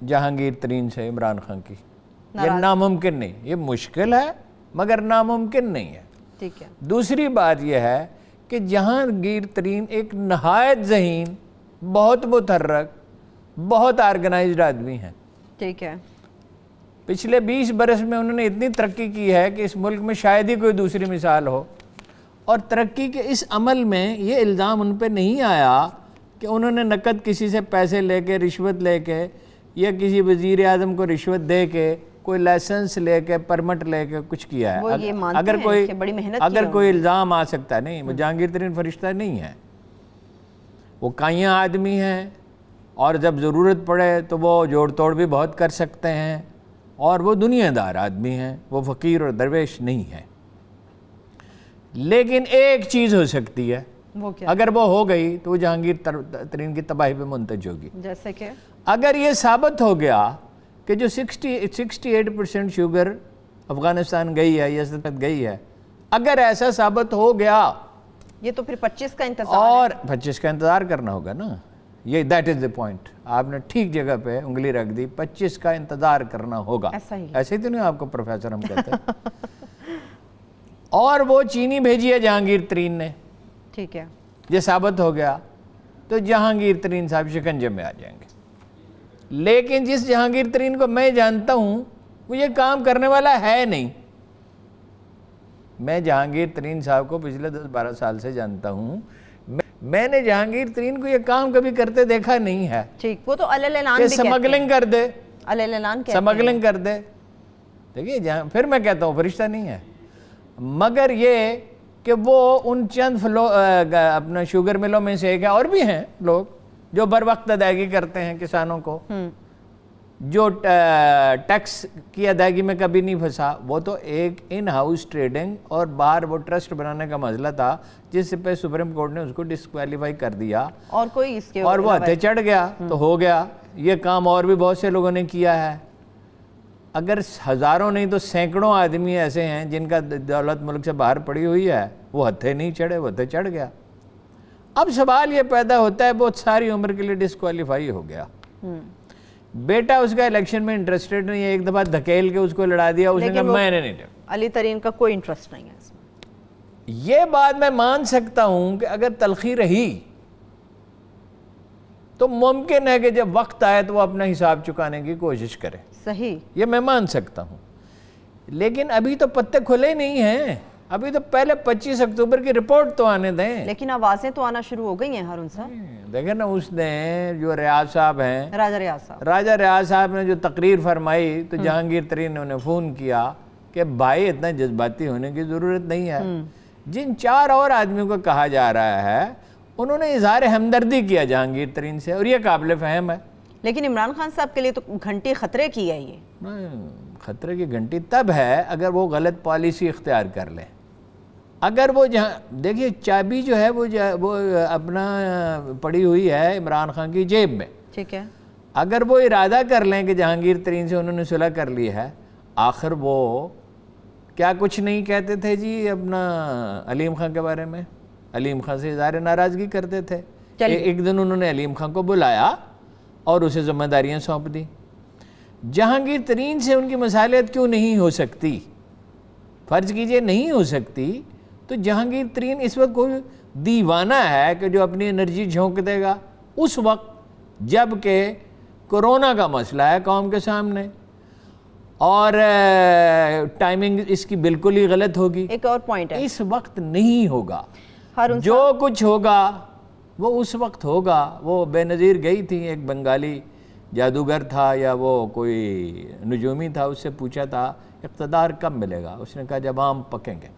جہانگیر ترین سے عمران خان کی، یہ ناممکن نہیں، یہ مشکل ہے مگر ناممکن نہیں ہے۔ ٹھیک ہے۔ دوسری بات یہ ہے کہ جہانگیر ترین ایک نہایت ذہین، بہت متحرک، بہت آرگنائزڈ آدمی ہیں۔ ٹھیک ہے۔ پچھلے 20 برس میں انہوں نے اتنی ترقی کی ہے کہ اس ملک میں شاید ہی کوئی دوسری مثال ہو، اور ترقی کے اس عمل میں یہ الزام ان پہ نہیں آیا کہ انہوں نے نقد کسی سے پیسے لے کے، رشوت لے کے، یا کسی وزیر اعظم کو رشوت دے کے، کوئی لائسنس لے کے، پرمٹ لے کے کچھ کیا ہے۔ وہ یہ مانتے ہیں کہ بڑی محنت کی ہے۔ اگر کوئی الزام آ سکتا ہے، نہیں، وہ جہانگیر ترین فرشتہ نہیں ہے، وہ کائیاں آدمی ہیں، اور جب ضرورت پڑے تو وہ جوڑ توڑ بھی بہت کر سکتے ہیں، اور وہ دنیا دار آدمی ہیں، وہ فقیر اور درویش نہیں ہیں۔ لیکن ایک چیز ہو سکتی ہے، وہ کیا؟ اگر وہ ہو گئی تو وہ جہانگیر ترین کی تباہی پہ منتج ہوگی۔ جیسے کہ اگر یہ ثابت ہو گیا کہ جو 68% شوگر افغانستان گئی ہے یا سلطنت گئی ہے، اگر ایسا ثابت ہو گیا، یہ تو پھر 25 کا انتظار اور 25 کا انتظار کرنا ہوگا نا، یہ دیٹ از the point، آپ نے ٹھیک جگہ پہ انگلی رکھ دی، 25 کا انتظار کرنا ہوگا۔ ایسے ہی تو نہیں آپ کو پروفیسر ہم کہتے ہیں۔ اور وہ چینی بھیجی ہے جہانگیر ترین نے، ٹھیک ہے، یہ ثابت ہو گیا تو جہانگیر ترین صاحب شکنجے میں آ جائیں گے۔ لیکن جس جہانگیر ترین کو میں جانتا ہوں وہ یہ کام کرنے والا ہے نہیں۔ میں جہانگیر ترین صاحب کو پچھلے 10-12 سال سے جانتا ہوں، میں نے جہانگیر ترین کو یہ کام کبھی کرتے دیکھا نہیں ہے ٹھیک، وہ تو علیہ اعلان کہ بھی کہتے ہیں، سمگلنگ کر دے، علیہ اعلان کہتے ہیں، سمگلنگ کر دے۔ دیکھیے پھر میں کہتا ہوں فرشتہ نہیں ہے، مگر یہ کہ وہ ان چند اپنا شوگر ملوں میں سے ایک ہے، اور بھی ہیں لوگ جو بر وقت ادائیگی کرتے ہیں کسانوں کو، جو ٹیکس کی ادائیگی میں کبھی نہیں پھنسا۔ وہ تو ایک ان ہاؤس ٹریڈنگ اور باہر وہ ٹرسٹ بنانے کا مسئلہ تھا جس پہ سپریم کورٹ نے اس کو ڈسکوالیفائی کر دیا، اور کوئی اس کے اور وہ ہتھے چڑھ گیا تو ہو گیا۔ یہ کام اور بھی بہت سے لوگوں نے کیا ہے، اگر ہزاروں نہیں تو سینکڑوں آدمی ایسے ہیں جن کا دولت ملک سے باہر پڑی ہوئی ہے، وہ ہتھے نہیں چڑھے، وہ ہتھے چڑھ گیا۔ اب سوال یہ پیدا ہوتا ہے، بہت ساری عمر کے لیے ڈسکوالیفائی ہو گیا، بیٹا اس کا الیکشن میں انٹرسٹڈ نہیں ہے، ایک دفعہ دھکیل کے اس کو لڑا دیا، اس نے کہا میں نے نہیں لڑا۔ علی ترین کا کوئی انٹرسٹ نہیں ہے اس میں۔ یہ بات میں مان سکتا ہوں کہ اگر تلخی رہی تو ممکن ہے کہ جب وقت آئے تو وہ اپنا حساب چکانے کی کوشش کرے، صحیح، یہ میں مان سکتا ہوں۔ لیکن ابھی تو پتے کھلے نہیں ہیں، ابھی تو پہلے 25 اکتوبر کی رپورٹ تو آنے دیں۔ لیکن آوازیں تو آنا شروع ہو گئی ہیں ہارون صاحب۔ دیکھیں نا، اس نے جو ریاض صاحب ہیں، راجہ ریاض صاحب نے جو تقریر فرمائی تو جہانگیر ترین نے انہیں فون کیا کہ بھائی اتنا جذباتی ہونے کی ضرورت نہیں ہے۔ جن 4 اور آدمیوں کو کہا جا رہا ہے انہوں نے اظہار ہمدردی کیا جہانگیر ترین سے، اور یہ قابل فہم ہے۔ لیکن عمران خان صاحب کے لیے تو گھنٹی خطرے کی ہے، یہ خطرے کی گھنٹی تب ہے اگر وہ غلط پالیسی اختیار کر لیں۔ اگر وہ دیکھیے چابی جو ہے وہ اپنا پڑی ہوئی ہے عمران خان کی جیب میں، ٹھیک ہے، اگر وہ ارادہ کر لیں کہ جہانگیر ترین سے انہوں نے صلح کر لی ہے، آخر وہ کیا کچھ نہیں کہتے تھے جی اپنا علیم خان کے بارے میں، علیم خان سے اظہار ناراضگی کرتے تھے۔ ایک دن انہوں نے علیم خان کو بلایا اور اسے ذمہ داریاں سونپ دی۔ جہانگیر ترین سے ان کی مصالحت کیوں نہیں ہو سکتی؟ فرض کیجئے نہیں ہو سکتی تو جہانگیر ترین اس وقت کوئی دیوانہ ہے کہ جو اپنی انرجی جھونک دے گا اس وقت جب کہ کورونا کا مسئلہ ہے قوم کے سامنے، اور ٹائمنگ اس کی بالکل ہی غلط ہوگی۔ ایک اور پوائنٹ ہے، اس وقت نہیں ہوگا، جو کچھ ہوگا وہ اس وقت ہوگا۔ وہ بے نظیر گئی تھی، ایک بنگالی جادوگر تھا یا وہ کوئی نجومی تھا، اس سے پوچھا تھا اقتدار کب ملے گا، اس نے کہا جب آم پکیں گے۔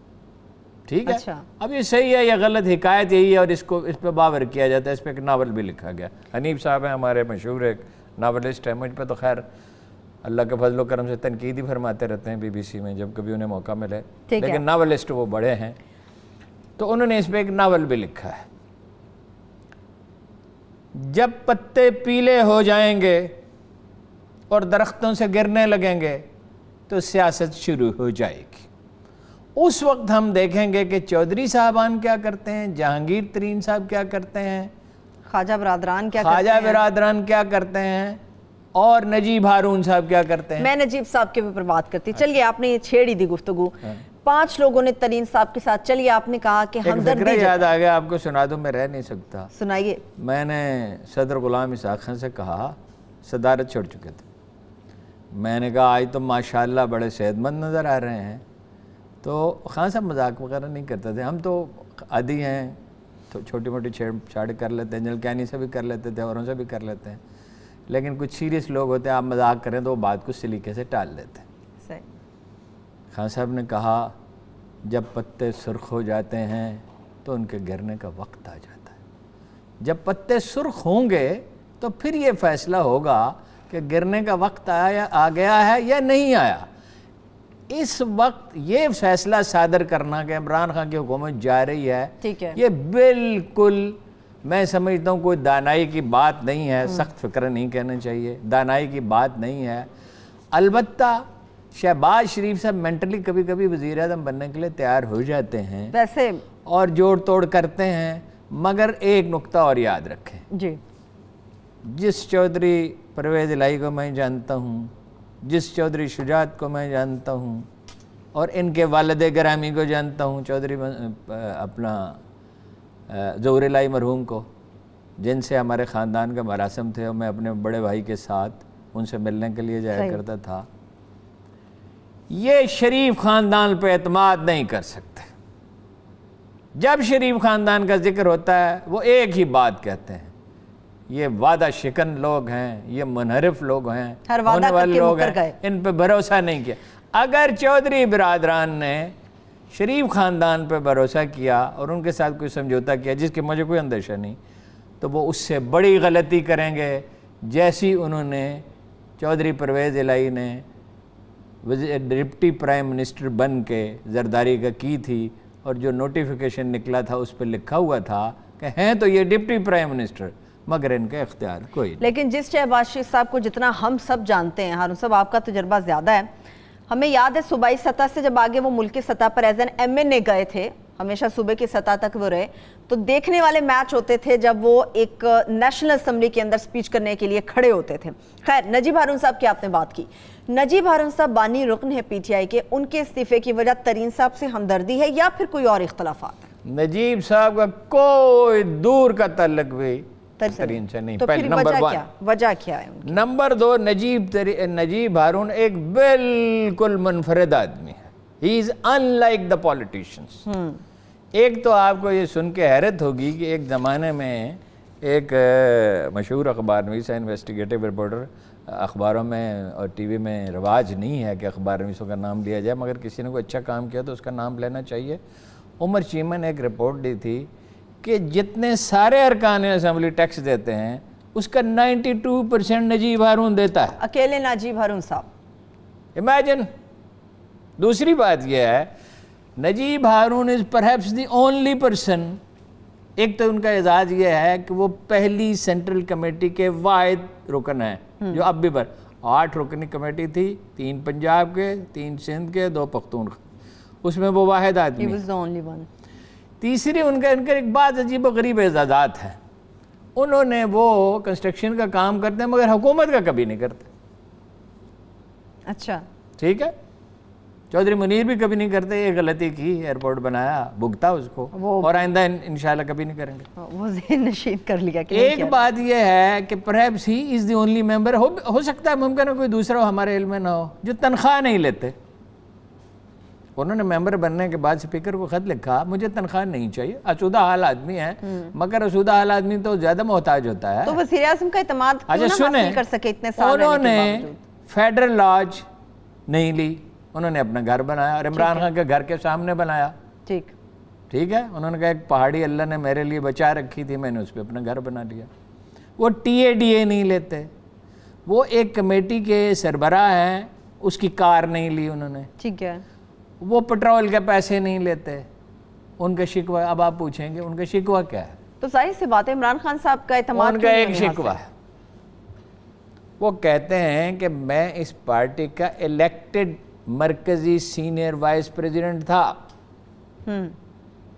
ٹھیک ہے، اب یہ صحیح ہے یا غلط، حکایت یہی ہے، اور اس پہ باور کیا جاتا ہے۔ اس پہ ایک ناول بھی لکھا گیا، حنیف صاحب ہیں ہمارے مشہور ایک ناولسٹ ہیں، مجھ پہ تو خیر اللہ کے فضل و کرم سے تنقید ہی فرماتے رہتے ہیں BBC میں جب کبھی انہیں موقع ملے، لیکن ناولسٹ وہ بڑے ہیں، تو انہوں نے اس پہ ایک ناول بھی لکھا ہے۔ جب پتے پیلے ہو جائیں گے اور درختوں سے گرنے لگیں گے تو سیاست شروع ہو جائے گی۔ اس وقت ہم دیکھیں گے کہ چودھری صاحبان کیا کرتے ہیں، جہانگیر ترین صاحب کیا کرتے ہیں، خواجہ برادران کیا کیا کرتے ہیں، اور نجیب ہارون صاحب کیا کرتے ہیں؟ میں نجیب صاحب کے اوپر بات کرتی. چلیے آپ نے یہ چھیڑی دی گفتگو. 5 لوگوں نے ترین صاحب کے ساتھ, چلیے آپ نے کہا کہ ہمدردی, یاد آ گیا آپ کو, سنا دوں, میں رہ نہیں سکتا. سنائیے. میں نے صدر غلام اسحاق خان سے کہا, صدارت چھوڑ چکے تھے, میں نے کہا آج تو ماشاءاللہ بڑے صحت مند نظر آ رہے ہیں. تو خان صاحب مذاق وغیرہ نہیں کرتے تھے, ہم تو عادی ہیں, تو چھوٹی موٹی چھیڑ چھاڑ کر لیتے ہیں, جنرل کیانی سے بھی کر لیتے تھے, اوروں سے بھی کر لیتے ہیں, لیکن کچھ سیریس لوگ ہوتے ہیں, آپ مذاق کریں تو وہ بات کو سلیقے سے ٹال لیتے ہیں. خان صاحب نے کہا جب پتے سرخ ہو جاتے ہیں تو ان کے گرنے کا وقت آ جاتا ہے. جب پتے سرخ ہوں گے تو پھر یہ فیصلہ ہوگا کہ گرنے کا وقت آ گیا ہے یا نہیں آیا. اس وقت یہ فیصلہ صادر کرنا کہ عمران خان کی حکومت جا رہی ہے, یہ بالکل میں سمجھتا ہوں کوئی دانائی کی بات نہیں ہے. سخت فکر نہیں کہنا چاہیے, دانائی کی بات نہیں ہے. البتہ شہباز شریف صاحب مینٹلی کبھی کبھی وزیر اعظم بننے کے لیے تیار ہو جاتے ہیں ویسے اور جوڑ توڑ کرتے ہیں, مگر ایک نقطہ اور یاد رکھیں. جی, جس چودھری پرویز الہی کو میں جانتا ہوں, جس چودھری شجاعت کو میں جانتا ہوں, اور ان کے والد گرامی کو جانتا ہوں, چودھری اپنا ظہور الہی مرحوم کو, جن سے ہمارے خاندان کا مراسم تھے, اور میں اپنے بڑے بھائی کے ساتھ ان سے ملنے کے لیے جایا کرتا تھا, یہ شریف خاندان پہ اعتماد نہیں کر سکتے. جب شریف خاندان کا ذکر ہوتا ہے وہ ایک ہی بات کہتے ہیں, یہ وعدہ شکن لوگ ہیں, یہ منحرف لوگ ہیں, ہونے والے لوگ ہیں, ان پہ بھروسہ نہیں کیا. اگر چودھری برادران نے شریف خاندان پہ بھروسہ کیا اور ان کے ساتھ کوئی سمجھوتا کیا, جس کی مجھے کوئی اندیشہ نہیں, تو وہ اس سے بڑی غلطی کریں گے جیسی انہوں نے چودھری پرویز الہی نے ڈپٹی پرائم منسٹر بن کے زرداری کا کی تھی, اور جو نوٹیفیکیشن نکلا تھا اس پہ لکھا ہوا تھا کہ ہیں تو یہ ڈپٹی پرائم منسٹر, مگر ان کا اختیار کوئی نہیں. لیکن جس شہباز شریف صاحب کو جتنا ہم سب جانتے ہیں, ہارون صاحب آپ کا تجربہ زیادہ ہے, ہمیں یاد ہے صوبائی سطح سے جب آگے وہ ملکی سطح پر ایز این ایم این اے گئے تھے, ہمیشہ صوبے کی سطح تک وہ رہے, تو دیکھنے والے میچ ہوتے تھے جب وہ ایک نیشنل اسمبلی کے اندر سپیچ کرنے کے لیے کھڑے ہوتے تھے. خیر, نجیب ہارون صاحب کی آپ نے بات کی. نجیب ہارون صاحب بانی رکن ہے پی ٹی آئی کے, ان کے استعفے کی وجہ ترین صاحب سے ہمدردی ہے یا پھر کوئی اور اختلافات ہیں؟ نجیب صاحب کا کوئی دور کا تعلق بھی ترین سے نہیں. تو پھر وجہ کیا ہے؟ نمبر 2, نجیب ہارون ایک بالکل منفرد آدمی ہے. ہی از ان لائک دا پولیٹیشنس. ایک تو آپ کو یہ سن کے حیرت ہوگی کہ ایک زمانے میں ایک مشہور اخبار نویس ہے, انویسٹیگیٹو رپورٹر, اخباروں میں اور ٹی وی میں رواج نہیں ہے کہ اخبار نویسوں کا نام لیا جائے, مگر کسی نے کوئی اچھا کام کیا تو اس کا نام لینا چاہیے. عمر چیمہ نے ایک رپورٹ دی تھی کہ جتنے سارے ارکان اسمبلی ٹیکس دیتے ہیں اس کا 92% نجیب ہارون دیتا ہے, اکیلے نجیب ہارون صاحب. امیجن. دوسری بات یہ ہے, Najeeb Haroon is perhaps the only person, ایک تو ان کا اعزاز یہ ہے کہ وہ پہلی سینٹرل کمیٹی کے واحد رکن ہیں, جو اب بھی 8 رکنی کمیٹی تھی, 3 پنجاب کے, 3 سندھ کے, 2 پختونخوا, اس میں وہ واحد آدمی. تیسری ان کا ایک بات عجیب و غریب اعزازات ہیں, انہوں نے وہ کنسٹرکشن کا کام کرتے ہیں مگر حکومت کا کبھی نہیں کرتے. اچھا, ٹھیک ہے, چودھری منیر بھی کبھی نہیں کرتے, یہ غلطی کی, ایئرپورٹ بنایا, بھگتا اس کو, اور آئندہ انشاءاللہ کبھی نہیں کریں گے. وہ ذہن نشین کر لیا. ایک بات یہ ہے کہ perhaps he is the only ممبر, ہو سکتا ہے ممکن ہے کوئی دوسرا ہمارے علم میں نہ ہو, جو تنخواہ نہیں لیتے. انہوں نے ممبر بننے کے بعد اسپیکر کو خط لکھا, مجھے تنخواہ نہیں چاہیے, آسودہ حال آدمی ہے, مگر آسودہ حال آدمی تو زیادہ محتاج ہوتا ہے. تو وزیر اعظم کا اعتماد کیوں نہ حاصل کر سکے اتنے سال رہنے کے باوجود؟ انہوں نے فیڈرل لاج نہیں لی, انہوں نے اپنا گھر بنایا, اور عمران خان کے گھر کے سامنے بنایا. ٹھیک ہے, انہوں نے کہا ایک پہاڑی اللہ نے میرے لیے بچا رکھی تھی, میں نے اس پہ اپنا گھر بنا لیا. وہ ٹی اے ڈی اے نہیں لیتے, وہ ایک کمیٹی کے سربراہ ہیں, اس کی کار نہیں لی انہوں نے. ٹھیک ہے, وہ پٹرول کے پیسے نہیں لیتے. ان کا شکوہ, اب آپ پوچھیں گے ان کا شکوہ کیا ہے, تو ظاہر سی بات ہے عمران خان صاحب کا اعتماد ان کا ایک شکوہ ہے, وہ کہتے ہیں کہ میں اس پارٹی کا الیکٹڈ مرکزی سینئر وائس پریزیڈنٹ تھا,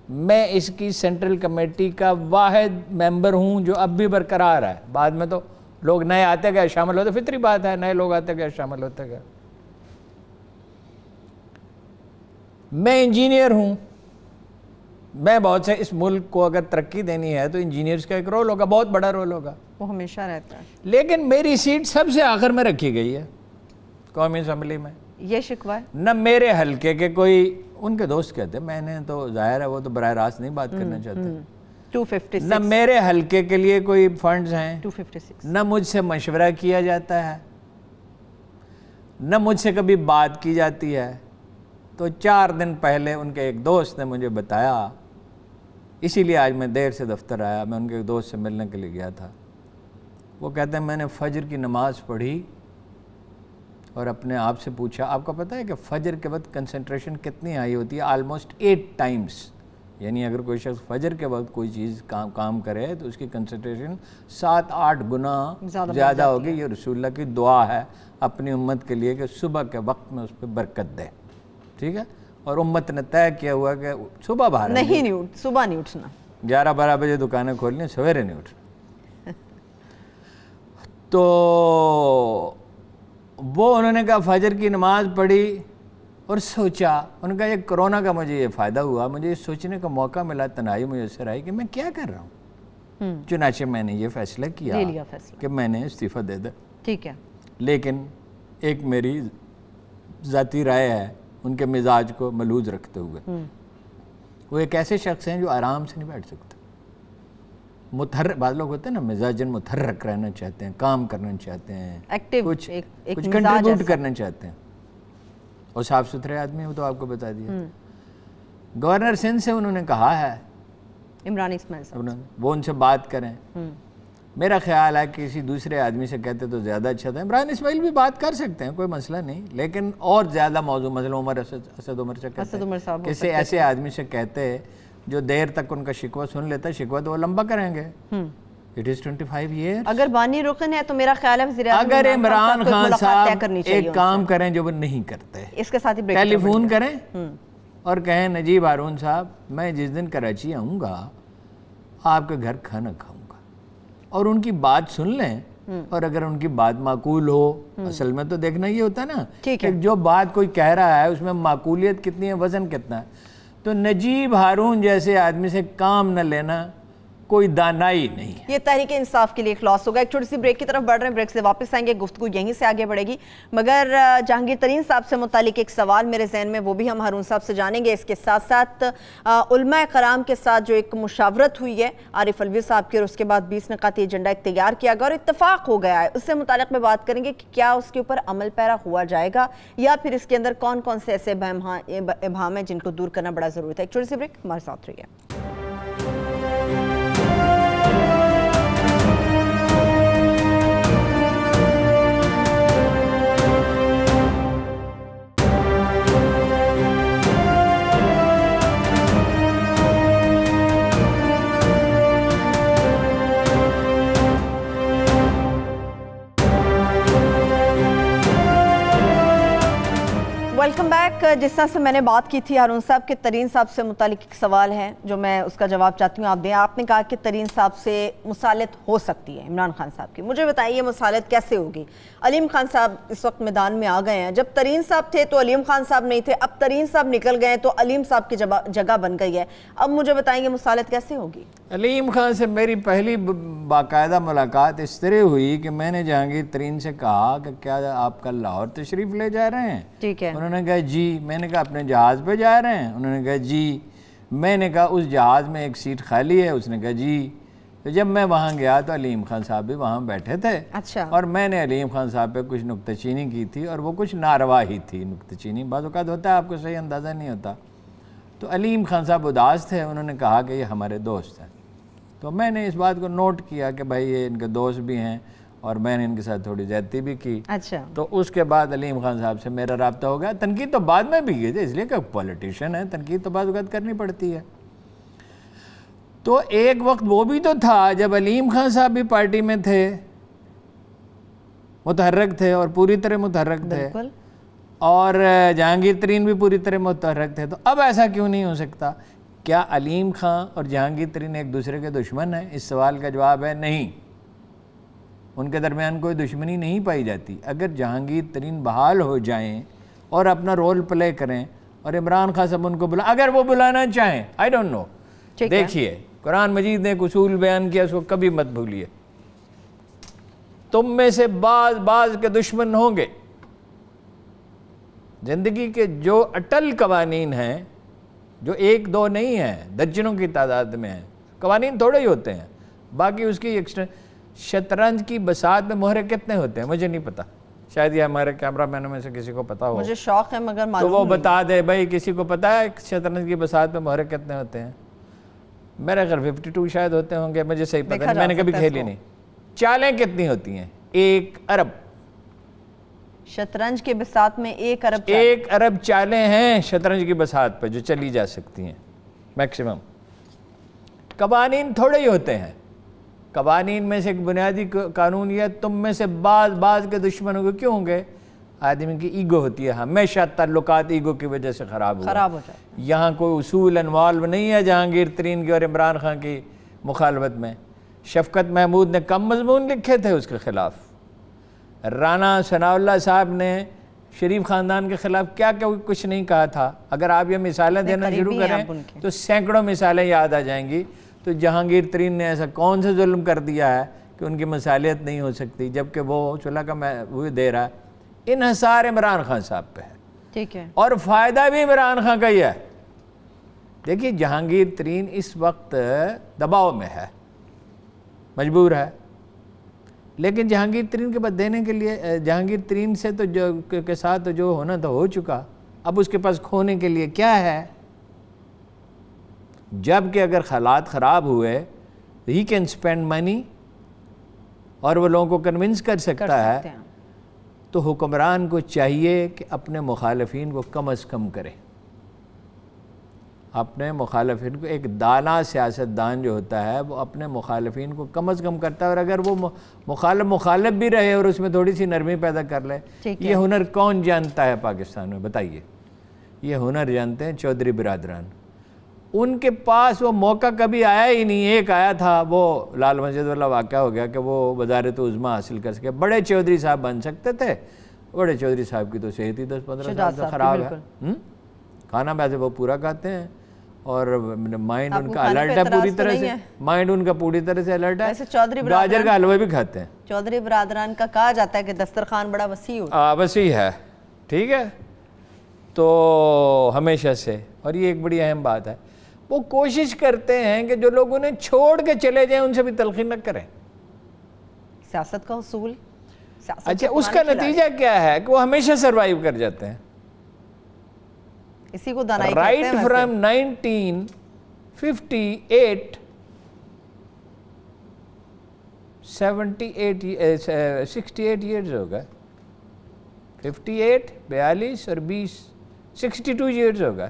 میں اس کی سینٹرل کمیٹی کا واحد ممبر ہوں جو اب بھی برقرار ہے. بعد میں تو لوگ نئے آتے گئے شامل ہوتے، فطری بات ہے، نئے لوگ آتے گئے شامل ہوتے گئے. میں انجینئر ہوں، میں بہت سے اس ملک کو اگر ترقی دینی ہے تو انجینئرز کا ایک رول ہوگا، بہت بڑا رول ہوگا، وہ ہمیشہ رہتا ہے. لیکن میری سیٹ سب سے آخر میں رکھی گئی ہے قومی اسمبلی میں. یہ شکوہ ہے؟ نہ میرے حلقے کے کوئی، ان کے دوست کہتے ہیں، میں نے تو ظاہر ہے وہ تو براہ راست نہیں بات کرنا چاہتے، 256 نہ میرے حلقے کے لیے کوئی فنڈز ہیں، 256 نہ مجھ سے مشورہ کیا جاتا ہے، نہ مجھ سے کبھی بات کی جاتی ہے. تو 4 دن پہلے ان کے ایک دوست نے مجھے بتایا، اسی لیے آج میں دیر سے دفتر آیا، میں ان کے ایک دوست سے ملنے کے لیے گیا تھا. وہ کہتے ہیں میں نے فجر کی نماز پڑھی اور اپنے آپ سے پوچھا، آپ کو پتہ ہے کہ فجر کے وقت کنسنٹریشن کتنی ہائی ہوتی ہے؟ Almost 8 Times. یعنی اگر کوئی شخص فجر کے وقت کوئی چیز کام کرے تو اس کی کنسنٹریشن 7-8 گنا زیادہ ہوگی. یہ رسول اللہ کی دعا ہے اپنی امت کے لیے کہ صبح کے وقت میں اس پہ برکت دے. ٹھیک ہے، اور امت نے طے کیا ہوا کہ صبح باہر صبح نہیں اٹھنا، 11-12 بجے دکانیں کھولنی، سویرے نہیں اٹھنا. تو وہ انہوں نے کہا فجر کی نماز پڑھی اور سوچا، انہوں نے کہا یہ کرونا کا مجھے یہ فائدہ ہوا، مجھے یہ سوچنے کا موقع ملا، تنہائی میسر آئی کہ میں کیا کر رہا ہوں. چنانچہ میں نے یہ فیصلہ کیا کہ میں نے استعفیٰ دے دیا. ٹھیک ہے، لیکن ایک میری ذاتی رائے ہے ان کے مزاج کو ملحوظ رکھتے ہوئے، وہ ایک ایسے شخص ہیں جو آرام سے نہیں بیٹھ سکتے. متحرک، بعض لوگ ہوتے ہیں نا مزاجن متحرک رہنا چاہتے ہیں، کام کرنا چاہتے ہیں، کچھ کنٹریبیوٹ کرنا چاہتے ہیں، اور صاف ستھرے آدمی وہ تو آپ کو بتا دیا. گورنر سندھ سے انہوں نے کہا ہے عمران اسماعیل صاحب، وہ ان سے بات کریں. میرا خیال ہے کہ کسی دوسرے آدمی سے کہتے تو زیادہ اچھا تھا. عمران اسماعیل بھی بات کر سکتے ہیں، کوئی مسئلہ نہیں، لیکن اور زیادہ موضوع مثلا اسد عمر سے کہتے، کسی ایسے آدمی سے کہتے جو دیر تک ان کا شکوہ سن لیتا، شکوہ تو وہ لمبا کریں گے. It is 25 years. اگر بانی رکن ہے تو میرا خیال ہے وزیر اعظم اگر عمران خان صاحب ایک کام کریں جو وہ نہیں کرتے، اس کے ساتھ ہی ٹیلی فون کریں اور کہیں نجیب ہارون صاحب میں جس دن کراچی آؤں گا آپ کے گھر کھانا کھاؤں گا، اور ان کی بات سن لیں، اور اگر ان کی بات معقول ہو، اصل میں تو دیکھنا یہ ہوتا ہے نا کہ جو بات کوئی کہہ رہا ہے اس میں معقولیت کتنی ہے، وزن کتنا ہے. تو نجیب ہارون جیسے آدمی سے کام نہ لینا کوئی دانائی نہیں ہے. یہ تحریک انصاف کے لیے خلاص ہوگا. ایک چھوٹی سی بریک کی طرف بڑھ رہے ہیں، بریک سے واپس آئیں گے، گفتگو یہیں سے آگے بڑھے گی. مگر جہانگیر ترین صاحب سے متعلق ایک سوال میرے ذہن میں، وہ بھی ہم ہارون صاحب سے جانیں گے. اس کے ساتھ ساتھ علماء کرام کے ساتھ جو ایک مشاورت ہوئی ہے عارف الوی صاحب کی، اور اس کے بعد 20 نکاتی ایجنڈا ایک تیار کیا گیا اور اتفاق ہو گیا ہے، اس سے متعلق میں بات کریں گے کہ کیا اس کے اوپر عمل پیرا ہوا جائے گا، یا پھر اس کے اندر کون کون سے ایسے ابہام ہیں جن کو دور کرنا بڑا ضروری تھا. ایک چھوٹی سی بریک، ہمارے ساتھ رہیے. Welcome back. جس طرح سے میں نے بات کی تھی ہارون صاحب کے ترین صاحب سے متعلق ایک سوال ہے جو میں اس کا جواب چاہتی ہوں آپ دیں. آپ نے کہا کہ ترین صاحب سے مصالحت ہو سکتی ہے عمران خان صاحب کی. مجھے بتائیے مصالحت کیسے ہوگی؟ علیم خان صاحب اس وقت میدان میں آ گئے ہیں، جب ترین صاحب تھے تو علیم خان صاحب نہیں تھے، اب ترین صاحب نکل گئے تو علیم صاحب کی جگہ بن گئی ہے. اب مجھے بتائیے مصالحت کیسے ہوگی؟ علیم خان سے میری پہلی باقاعدہ ملاقات اس طرح ہوئی کہ میں نے جہانگیر ترین سے کہا کہ کیا آپ کل لاہور تشریف لے جا رہے ہیں؟ ٹھیک ہے. انہوں نے کہا جی. میں نے کہا اپنے جہاز پہ جا رہے ہیں؟ انہوں نے کہا جی. میں نے کہا اس جہاز میں ایک سیٹ خالی ہے؟ اس نے کہا جی. تو جب میں وہاں گیا تو علیم خان صاحب بھی وہاں بیٹھے تھے. اچھا. اور میں نے علیم خان صاحب پہ کچھ نکتہ چینی کی تھی، اور وہ کچھ ناروا ہی تھی نکتہ چینی، بعض اوقات ہوتا ہے آپ کو صحیح اندازہ نہیں ہوتا. تو علیم خان صاحب اداس تھے، انہوں نے کہا کہ یہ ہمارے دوست ہیں. تو میں نے اس بات کو نوٹ کیا کہ بھائی یہ ان کے دوست بھی ہیں، اور میں نے ان کے ساتھ تھوڑی زیادتی بھی کی. اچھا. تو اس کے بعد علیم خان صاحب سے میرا رابطہ ہو گیا. تنقید تو بعد میں بھی کی تھی، اس لیے کہ پولیٹیشین ہے، تنقید تو بعض اوقات کرنی پڑتی ہے. تو ایک وقت وہ بھی تو تھا جب علیم خان صاحب بھی پارٹی میں تھے، متحرک تھے اور پوری طرح متحرک تھے، اور جہانگیر ترین بھی پوری طرح متحرک تھے. تو اب ایسا کیوں نہیں ہو سکتا؟ کیا علیم خان اور جہانگیر ترین ایک دوسرے کے دشمن ہیں؟ اس سوال کا جواب ہے نہیں. ان کے درمیان کوئی دشمنی نہیں پائی جاتی. اگر جہانگیر ترین بحال ہو جائیں اور اپنا رول پلے کریں اور عمران خان صاحب ان کو اگر وہ بلانا چاہیں, آئی ڈونٹ نو. دیکھیے قرآن مجید نے ایک اصول بیان کیا, اس کو کبھی مت بھولیے. تم میں سے بعض کے دشمن ہوں گے. زندگی کے جو اٹل قوانین ہیں, جو ایک دو نہیں ہیں, درجنوں کی تعداد میں ہیں, قوانین تھوڑے ہی ہوتے ہیں. باقی اس کی شطرنج کی بساط میں مہرے کتنے ہوتے ہیں مجھے نہیں پتا, شاید یہ ہمارے کیمرہ مینوں میں سے کسی کو پتا ہو. مجھے شوق ہے مگر تو وہ بتا دے بھائی, کسی کو پتا ہے شطرنج کی بساط میں مہرے کتنے ہوتے ہیں؟ میرے گھر 52 شاید ہوتے ہوں گے, مجھے صحیح پتا نہیں, میں نے کبھی کھیلی نہیں. چالیں کتنی ہوتی ہیں؟ 1 ارب. شطرنج کے بساط میں 1 ارب 1 ارب چالیں ہیں شطرنج کی بساط پہ جو چلی جا سکتی ہیں میکسیمم. قوانین تھوڑے ہی ہوتے ہیں. قوانین میں سے ایک بنیادی قانون یہ, تم میں سے بعض کے دشمن ہوں گے. کیوں ہوں گے؟ آدمی کی ایگو ہوتی ہے, ہمیشہ تعلقات ایگو کی وجہ سے خراب ہو جائے. یہاں کوئی اصول انوالو نہیں ہے جہانگیر ترین کی اور عمران خان کی مخالفت میں. شفقت محمود نے کم مضمون لکھے تھے اس کے خلاف. رانا ثناء اللہ صاحب نے شریف خاندان کے خلاف کیا کچھ نہیں کہا تھا. اگر آپ یہ مثالیں دینا شروع کریں تو سینکڑوں مثالیں یاد آ جائیں گی. تو جہانگیر ترین نے ایسا کون سا ظلم کر دیا ہے کہ ان کی مصالحت نہیں ہو سکتی, جبکہ وہ صلح کا وہ دے رہا ہے. انحصار عمران خان صاحب پہ ہے, ٹھیک ہے, اور فائدہ بھی عمران خان کا ہی ہے. دیکھیے جہانگیر ترین اس وقت دباؤ میں ہے, مجبور ہے, لیکن جہانگیر ترین کے بعد دینے کے لیے, جہانگیر ترین سے تو جو کے ساتھ جو ہونا تھا ہو چکا, اب اس کے پاس کھونے کے لیے کیا ہے؟ جبکہ اگر حالات خراب ہوئے ہی کین اسپینڈ منی اور وہ لوگوں کو کنونس کر سکتا ہے, تو حکمران کو چاہیے کہ اپنے مخالفین کو کم از کم کرے. اپنے مخالفین کو, ایک دانا سیاستدان جو ہوتا ہے وہ اپنے مخالفین کو کم از کم کرتا ہے, اور اگر وہ مخالف بھی رہے اور اس میں تھوڑی سی نرمی پیدا کر لے. یہ ہنر کون جانتا ہے پاکستان میں بتائیے؟ یہ ہنر جانتے ہیں چودھری برادران. ان کے پاس وہ موقع کبھی آیا ہی نہیں. ایک آیا تھا, وہ لال مسجد والا واقعہ ہو گیا کہ وہ وزارت عظمیٰ حاصل کر سکے. بڑے چودھری صاحب بن سکتے تھے. بڑے چودھری صاحب کی تو صحت ہی 10-15 سال سے خراب ہے. کھانا ویسے وہ پورا کھاتے ہیں اور مائنڈ ان کا الرٹ ہے پوری طرح سے, مائنڈ ان کا پوری طرح سے الرٹ ہے. گاجر کا حلوہ بھی کھاتے ہیں. چودھری برادران کا کہا جاتا ہے کہ دسترخوان بڑا وسیع ہوتا ہے. وسیع ہے, ٹھیک ہے. تو ہمیشہ سے, اور یہ ایک بڑی اہم بات ہے, وہ کوشش کرتے ہیں کہ جو لوگ انہیں چھوڑ کے چلے جائیں ان سے بھی تلخی نہ کریں. سیاست کا حصول. اچھا, اس کا نتیجہ کیا ہے کہ وہ ہمیشہ سروائیو کر جاتے ہیں. اسی کو دانائی کہتے ہیں. رائٹ فرام 1958 68 ایئرز ہو گئے. 58, 42 اور 20, 62 ایئرز ہو گئے.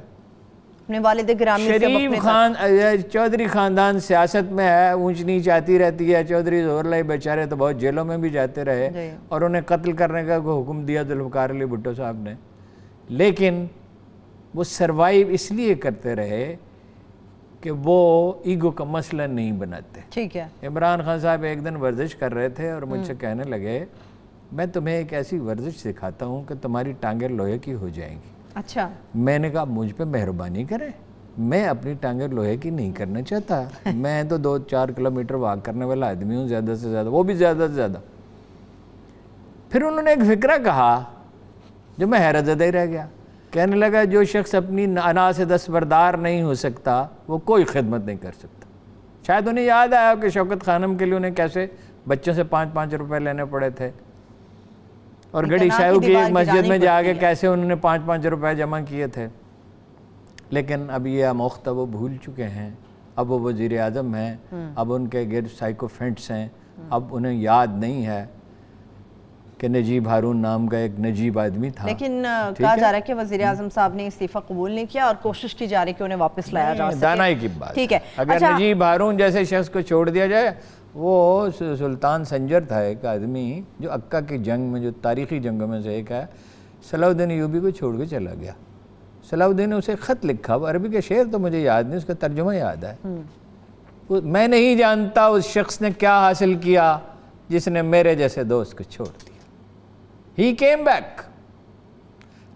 اپنے والد گرامی سے شریف خان چودھری خاندان سیاست میں ہے, اونچ نیچ آتی رہتی ہے. چودھری ظہور اللہ بیچارے تو بہت جیلوں میں بھی جاتے رہے, اور انہیں قتل کرنے کا حکم دیا ذوالفقار علی بھٹو صاحب نے, لیکن وہ سروائیو اس لیے کرتے رہے کہ وہ ایگو کا مسئلہ نہیں بناتے. ٹھیک ہے. عمران خان صاحب ایک دن ورزش کر رہے تھے اور مجھ سے کہنے لگے, میں تمہیں ایک ایسی ورزش سکھاتا ہوں کہ تمہاری ٹانگیں لوہے کی ہو جائیں گی. اچھا. میں نے کہا مجھ پہ مہربانی کریں, میں اپنی ٹانگیں لوہے کی نہیں کرنا چاہتا. میں تو 2-4 کلومیٹر واک کرنے والا آدمی ہوں زیادہ سے زیادہ, وہ بھی زیادہ سے زیادہ. پھر انہوں نے ایک فکرہ کہا جو میں حیرت زدہ ہی رہ گیا. کہنے لگا جو شخص اپنی انا سے دستبردار نہیں ہو سکتا وہ کوئی خدمت نہیں کر سکتا. شاید انہیں یاد آیا کہ شوکت خانم کے لیے انہیں کیسے بچوں سے 5-5 روپے لینے پڑے تھے, اور گڑی شاہو کی ایک مسجد میں جا کے کیسے انہوں نے 5-5 روپے جمع کیے تھے. لیکن اب یہ آموختہ وہ بھول چکے ہیں. اب وہ وزیر اعظم ہیں, اب ان کے گرد سائیکو فرینڈس ہیں, اب انہیں یاد نہیں ہے کہ نجیب ہارون نام کا ایک نجیب آدمی تھا. لیکن کہا جا رہا ہے کہ وزیر اعظم صاحب نے استعفیٰ قبول نہیں کیا اور کوشش کی جا رہی کہ انہیں واپس لایا جا سکے. دانائی کی بات. ٹھیک ہے. اگر نجیب ہارون جیسے شخص کو چھوڑ دیا جائے, وہ سلطان سنجر تھا ایک آدمی جو عکا کی جنگ میں, جو تاریخی جنگوں میں سے ایک ہے, صلاح الدین ایوبی کو چھوڑ کے چلا گیا. صلاح الدین نے اسے خط لکھا, وہ عربی کے شعر تو مجھے یاد نہیں, اس کا ترجمہ یاد ہے. میں نہیں جانتا اس شخص نے کیا حاصل کیا جس نے میرے جیسے دوست کو چھوڑ دیا. He came back.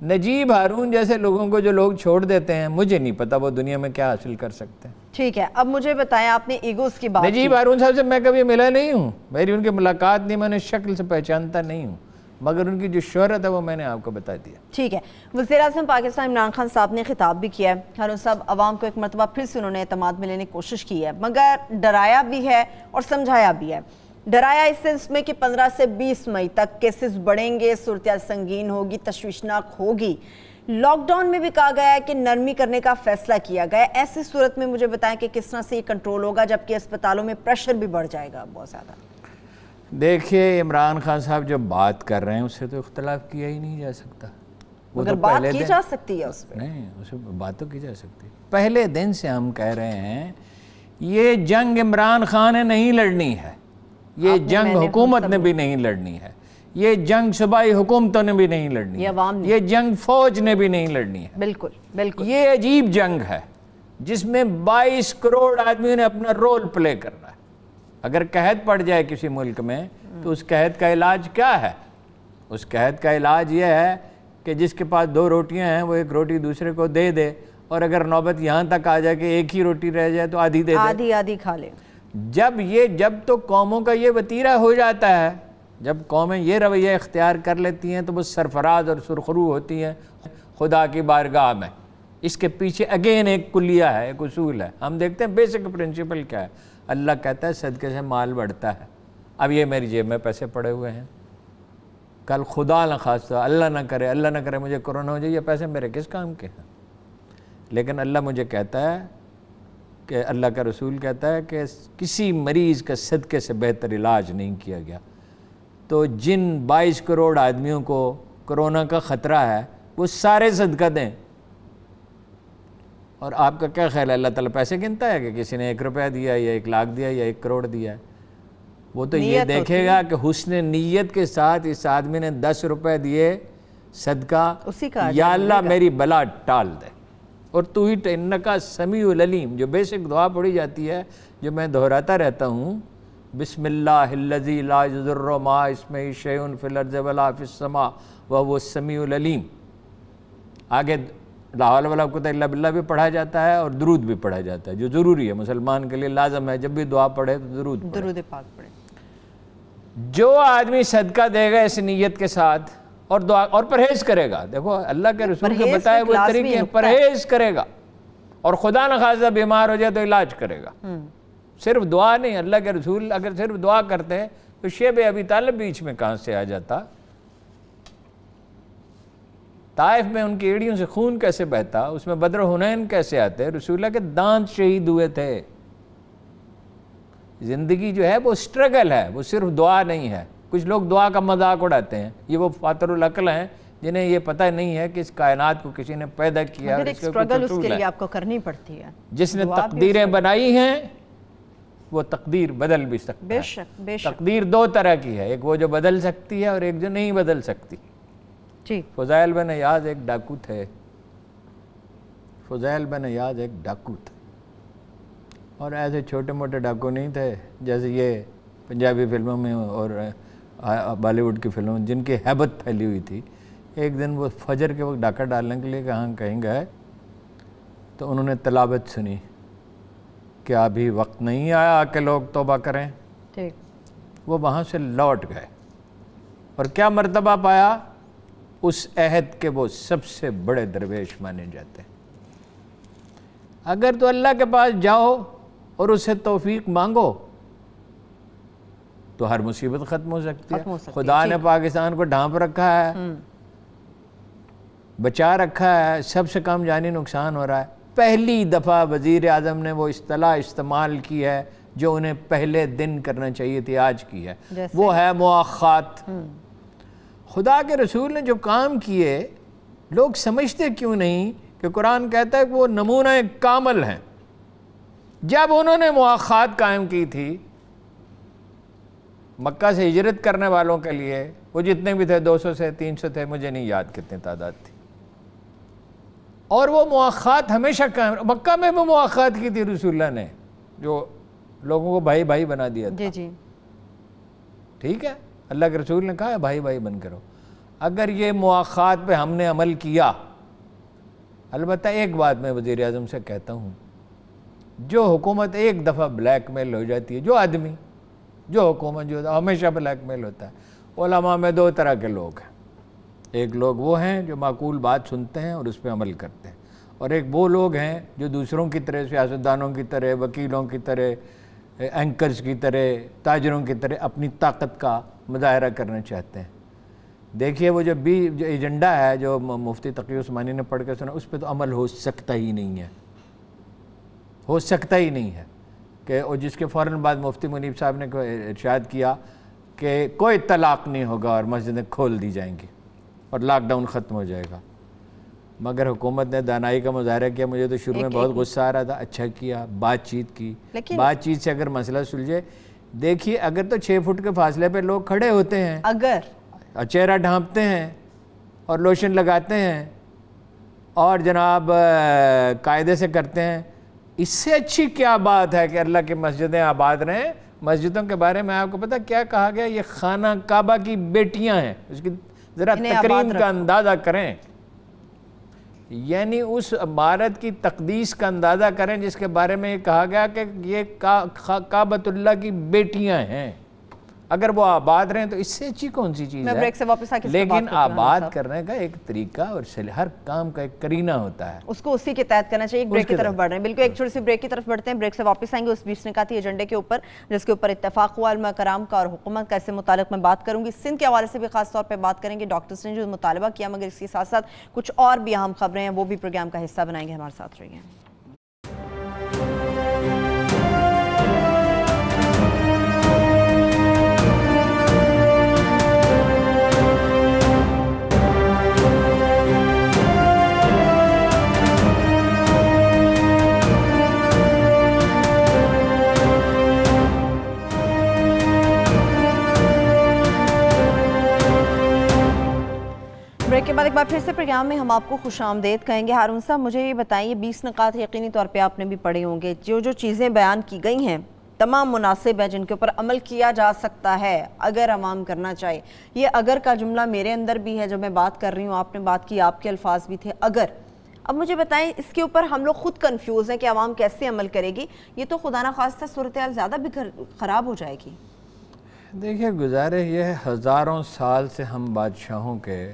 نجیب ہارون جیسے لوگوں کو جو لوگ چھوڑ دیتے ہیں مجھے نہیں پتا وہ دنیا میں کیا حاصل کر سکتے ہیں. ٹھیک ہے, اب مجھے بتائیں, آپ نے ایگوز کی بات کی. نجیب ہارون صاحب سے میں کبھی ملا نہیں ہوں, میری ان کی ملاقات نہیں, میں نے شکل سے پہچانتا نہیں ہوں, مگر ان کی جو شہرت ہے وہ میں نے آپ کو بتا دیا. ٹھیک ہے. وزیر اعظم پاکستان عمران خان صاحب نے خطاب بھی کیا ہے. ہارون صاحب, عوام کو ایک مرتبہ پھر سے انہوں نے اعتماد میں لینے کی کوشش کی ہے, مگر ڈرایا بھی ہے اور سمجھایا بھی ہے. ڈرایا اس سینس میں کہ 15 سے 20 مئی تک کیسز بڑھیں گے, صورتحال سنگین ہوگی, تشویشناک ہوگی. لاک ڈاؤن میں بھی کہا گیا ہے کہ نرمی کرنے کا فیصلہ کیا گیا ہے. ایسی صورت میں مجھے بتائیں کہ کس طرح سے یہ کنٹرول ہوگا, جبکہ اسپتالوں میں پریشر بھی بڑھ جائے گا بہت زیادہ. دیکھیے, عمران خان صاحب جو بات کر رہے ہیں اس سے تو اختلاف کیا ہی نہیں جا سکتا. مگر بات کی جا سکتی ہے اس پہ. نہیں, اس پہ بات تو کی جا سکتی. پہلے دن سے ہم کہہ رہے ہیں یہ جنگ عمران خان نے نہیں لڑنی ہے, یہ جنگ حکومت نے بھی نہیں لڑنی ہے, یہ جنگ صوبائی حکومتوں نے بھی نہیں لڑنی ہے, یہ جنگ فوج نے بھی نہیں لڑنی ہے. بالکل بالکل. یہ عجیب جنگ ہے جس میں 22 کروڑ آدمیوں نے اپنا رول پلے کرنا ہے. اگر قحط پڑ جائے کسی ملک میں تو اس قحط کا علاج کیا ہے؟ اس قحط کا علاج یہ ہے کہ جس کے پاس 2 روٹیاں ہیں وہ 1 روٹی دوسرے کو دے دے, اور اگر نوبت یہاں تک آ جائے کہ 1 ہی روٹی رہ جائے تو آدھی دے دے, آدھی کھا لے. جب تو قوموں کا یہ وتیرہ ہو جاتا ہے, جب قومیں یہ رویہ اختیار کر لیتی ہیں تو وہ سرفراز اور سرخرو ہوتی ہیں خدا کی بارگاہ میں. اس کے پیچھے اگین ایک کلیہ ہے, ایک اصول ہے. ہم دیکھتے ہیں بیسک پرنسپل کیا ہے. اللہ کہتا ہے صدقے سے مال بڑھتا ہے. اب یہ میری جیب میں پیسے پڑے ہوئے ہیں, کل خدا نہ خواستہ اللہ نہ کرے مجھے کرونا ہو جائے, یہ پیسے میرے کس کام کے ہیں؟ لیکن اللہ مجھے کہتا ہے کہ اللہ کا رسول کہتا ہے کہ کسی مریض کا صدقے سے بہتر علاج نہیں کیا گیا. تو جن 22 کروڑ آدمیوں کو کرونا کا خطرہ ہے وہ سارے صدقہ دیں. اور آپ کا کیا خیال ہے, اللہ تعالیٰ پیسے گنتا ہے کہ کسی نے 1 روپیہ دیا یا 1 لاکھ دیا یا 1 کروڑ دیا ہے؟ وہ تو یہ دیکھے گا کہ حسن نیت کے ساتھ اس آدمی نے 10 روپے دیے صدقہ, یا اللہ میری بلا ٹال دے. اور تو ہی انکا سمیع العلیم, جو بیسک دعا پڑھی جاتی ہے, جو میں دہراتا رہتا ہوں, بسم اللہ الذی لا یضر مع اسمہ شیء فی الارض ولا فی السماء وہو السمیع العلیم. آگے لا حول ولا قوۃ الا باللہ بھی پڑھا جاتا ہے اور درود بھی پڑھا جاتا ہے, جو ضروری ہے, مسلمان کے لیے لازم ہے. جب بھی دعا پڑھے تو درود پاک پڑھے. جو آدمی صدقہ دے گا اس نیت کے ساتھ اور دعا اور پرہیز کرے گا, دیکھو اللہ کے رسول کے بتائے وہ طریقے ہیں, پرہیز کرے گا اور خدا نخواستہ بیمار ہو جائے تو علاج کرے گا. صرف دعا نہیں, اللہ کے رسول اگر صرف دعا کرتے ہیں تو شیب ابی طالب بیچ میں کہاں سے آ جاتا؟ طائف میں ان کی ایڑیوں سے خون کیسے بہتا؟ اس میں بدر حنین کیسے آتے؟ رسول اللہ کے دانت شہید ہوئے تھے. زندگی جو ہے وہ سٹرگل ہے, وہ صرف دعا نہیں ہے. کچھ لوگ دعا کا مذاق اڑاتے ہیں, یہ وہ فاتر العقل ہیں جنہیں یہ پتہ نہیں ہے کہ اس کائنات کو کسی نے پیدا کیا, مگر ایک سٹرگل اس کے لیے آپ کو کرنی پڑتی ہے. جس نے تقدیریں بنائی ہیں وہ تقدیر بدل بھی سکتا ہے. بے شک بے شک. تقدیر 2 طرح کی ہے, ایک وہ جو بدل سکتی ہے اور ایک جو نہیں بدل سکتی. فضائل بن عیاض ایک ڈاکو تھے, فضائل بن عیاض ایک ڈاکو تھے, اور ایسے چھوٹے موٹے ڈاکو نہیں تھے جیسے یہ پنجابی فلموں میں اور بالی ووڈ کی فلموں میں جن کی ہیبت پھیلی ہوئی تھی. ایک دن وہ فجر کے وقت ڈاکہ ڈالنے کے لیے کہیں گئے تو انہوں نے تلاوت سنی کہ ابھی وقت نہیں آیا کہ لوگ توبہ کریں. وہ وہاں سے لوٹ گئے اور کیا مرتبہ پایا؟ اس عہد کے وہ سب سے بڑے درویش مانے جاتے ہیں. اگر تو اللہ کے پاس جاؤ اور اسے توفیق مانگو تو ہر مصیبت ختم ہو سکتی ہے. خدا نے پاکستان کو ڈھانپ رکھا ہے, بچا رکھا ہے, سب سے کم جانی نقصان ہو رہا ہے. پہلی دفعہ وزیر اعظم نے وہ اصطلاح استعمال کی ہے جو انہیں پہلے دن کرنا چاہیے تھی, آج کی ہے, وہ ہے مؤاخات. خدا کے رسول نے جو کام کیے لوگ سمجھتے کیوں نہیں کہ قرآن کہتا ہے کہ وہ نمونہ کامل ہیں. جب انہوں نے مؤاخات قائم کی تھی مکہ سے ہجرت کرنے والوں کے لیے, وہ جتنے بھی تھے 200 سے 300 تھے, مجھے نہیں یاد کتنے تعداد تھی, اور وہ مؤاخات ہمیشہ قائم. مکہ میں بھی مؤاخات کی تھی رسول اللہ نے, جو لوگوں کو بھائی بھائی بنا دیا تھا. ٹھیک ہے، اللہ کے رسول نے کہا ہے بھائی بھائی بن کرو. اگر یہ مواخات پہ ہم نے عمل کیا، البتہ ایک بات میں وزیر اعظم سے کہتا ہوں، جو حکومت ایک دفعہ بلیک میل ہو جاتی ہے، جو آدمی جو حکومت جو ہمیشہ بلیک میل ہوتا ہے. علماء میں دو طرح کے لوگ ہیں، ایک لوگ وہ ہیں جو معقول بات سنتے ہیں اور اس پہ عمل کرتے ہیں، اور ایک وہ لوگ ہیں جو دوسروں کی طرح، سیاستدانوں کی طرح، وکیلوں کی طرح، اینکرز کی طرح، تاجروں کی طرح اپنی طاقت کا مظاہرہ کرنا چاہتے ہیں. دیکھیے وہ جو ایجنڈا ہے جو مفتی تقی عثمانی نے پڑھ کے سنا، اس پہ تو عمل ہو سکتا ہی نہیں ہے، ہو سکتا ہی نہیں ہے کہ اور جس کے فوراً بعد مفتی منیب صاحب نے ارشاد کیا کہ کوئی طلاق نہیں ہوگا اور مسجدیں کھول دی جائیں گی اور لاک ڈاؤن ختم ہو جائے گا. مگر حکومت نے دانائی کا مظاہرہ کیا. مجھے تو شروع میں بہت غصہ آ رہا تھا، اچھا کیا بات چیت کی، بات چیت سے اگر مسئلہ سلجھے. دیکھیے اگر تو 6 فٹ کے فاصلے پہ لوگ کھڑے ہوتے ہیں، اگر چہرہ ڈھانپتے ہیں اور لوشن لگاتے ہیں اور جناب قاعدے سے کرتے ہیں، اس سے اچھی کیا بات ہے کہ اللہ کی مسجدیں آباد رہیں. مسجدوں کے بارے میں آپ کو پتہ کیا کہا گیا؟ یہ خانہ کعبہ کی بیٹیاں ہیں. اس کی ذرا تکریم کا اندازہ کریں، یعنی اس عمارت کی تقدیس کا اندازہ کریں جس کے بارے میں یہ کہا گیا کہ یہ کعبۃ اللہ کی بیٹیاں ہیں. اگر وہ آباد رہیں تو اس سے اچھی کون سی چیز ہے؟ لیکن آباد کرنے کا ایک طریقہ اور ہر کام کا ایک کرینہ ہوتا ہے، اس کو اسی کے تحت کرنا چاہیے. ایک بریک کی طرف بڑھ رہے ہیں، بالکل ایک چھوٹی سی بریک کی طرف بڑھتے ہیں. بریک سے واپس آئیں گے. اس بیچ نکاتی ایجنڈے کے اوپر جس کے اوپر اتفاق ہوا علماء کرام کا اور حکومت کا، اس سے متعلق میں بات کروں گی. سندھ کے حوالے سے بھی خاص طور پہ بات کریں گے. ڈاکٹرز نے جو مطالبہ کیا، مگر اس کے ساتھ ساتھ کچھ اور بھی اہم خبریں ہیں، وہ بھی پروگرام کا حصہ بنائیں گے. ہمارے ساتھ رہیے. بریک کے بعد ایک بار پھر سے پروگرام میں ہم آپ کو خوش آمدید کہیں گے. ہارون صاحب مجھے یہ بتائیے، 20 نکات یقینی طور پہ آپ نے بھی پڑھے ہوں گے. جو چیزیں بیان کی گئی ہیں تمام مناسب ہیں، جن کے اوپر عمل کیا جا سکتا ہے اگر عوام کرنا چاہے. یہ اگر کا جملہ میرے اندر بھی ہے، جب میں بات کر رہی ہوں آپ نے بات کی، آپ کے الفاظ بھی تھے اگر. اب مجھے بتائیں اس کے اوپر ہم لوگ خود کنفیوز ہیں کہ عوام کیسے عمل کرے گی. یہ تو خدا نخواستہ صورتحال زیادہ بھی خراب ہو جائے گی. دیکھیے گزارش یہ ہے، ہزاروں سال سے ہم بادشاہوں کے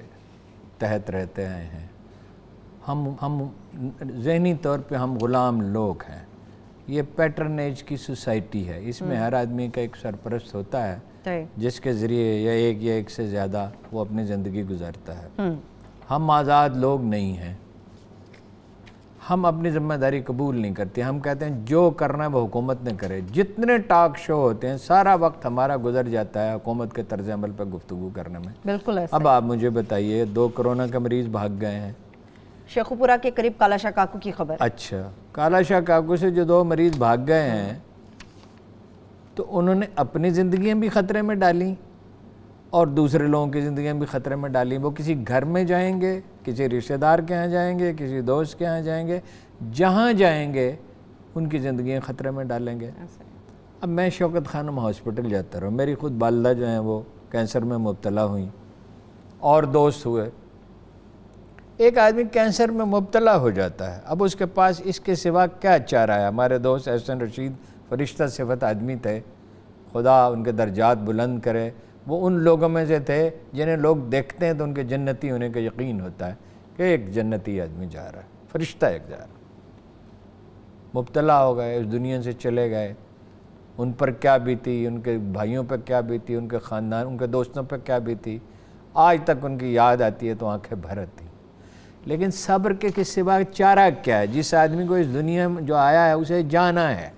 تحت رہتے آئے ہیں. ہم ذہنی طور پہ ہم غلام لوگ ہیں. یہ پیٹرنیج کی سوسائٹی ہے، اس میں ہر آدمی کا ایک سرپرست ہوتا ہے جس کے ذریعے یا ایک سے زیادہ وہ اپنی زندگی گزارتا ہے. ہم آزاد لوگ نہیں ہیں. ہم اپنی ذمہ داری قبول نہیں کرتے. ہم کہتے ہیں جو کرنا ہے وہ حکومت نے کرے. جتنے ٹاک شو ہوتے ہیں سارا وقت ہمارا گزر جاتا ہے حکومت کے طرز عمل پر گفتگو کرنے میں. بالکل ایسا. اب آپ مجھے بتائیے 2 کورونا کے مریض بھاگ گئے ہیں. شیخوپورہ کے قریب کالا شاہ کاکو کی خبر. اچھا، کالا شاہ کاکو سے جو 2 مریض بھاگ گئے ہیں تو انہوں نے اپنی زندگیاں بھی خطرے میں ڈالیں اور دوسرے لوگوں کی زندگیاں بھی خطرے میں ڈالیں. وہ کسی گھر میں جائیں گے، کسی رشتہ دار کے ہاں جائیں گے، کسی دوست کے ہاں جائیں گے، جہاں جائیں گے ان کی زندگیاں خطرے میں ڈالیں گے. اب میں شوکت خانم ہاسپٹل جاتا رہا، میری خود والدہ جو ہیں وہ کینسر میں مبتلا ہوئیں اور دوست ہوئے. ایک آدمی کینسر میں مبتلا ہو جاتا ہے، اب اس کے پاس اس کے سوا کیا چارہ ہے؟ ہمارے دوست احسن رشید فرشتہ صفت آدمی تھے، خدا ان کے درجات بلند کرے. وہ ان لوگوں میں سے تھے جنہیں لوگ دیکھتے ہیں تو ان کے جنتی ہونے کا یقین ہوتا ہے کہ ایک جنتی آدمی جا رہا ہے، فرشتہ ایک جا رہا ہے. مبتلا ہو گئے، اس دنیا سے چلے گئے. ان پر کیا بیتی، ان کے بھائیوں پر کیا بیتی، ان کے خاندان، ان کے دوستوں پر کیا بیتی، آج تک ان کی یاد آتی ہے تو آنکھیں بھر آتی. لیکن صبر کے سوا چارہ کیا ہے؟ جس آدمی کو اس دنیا میں جو آیا ہے اسے جانا ہے.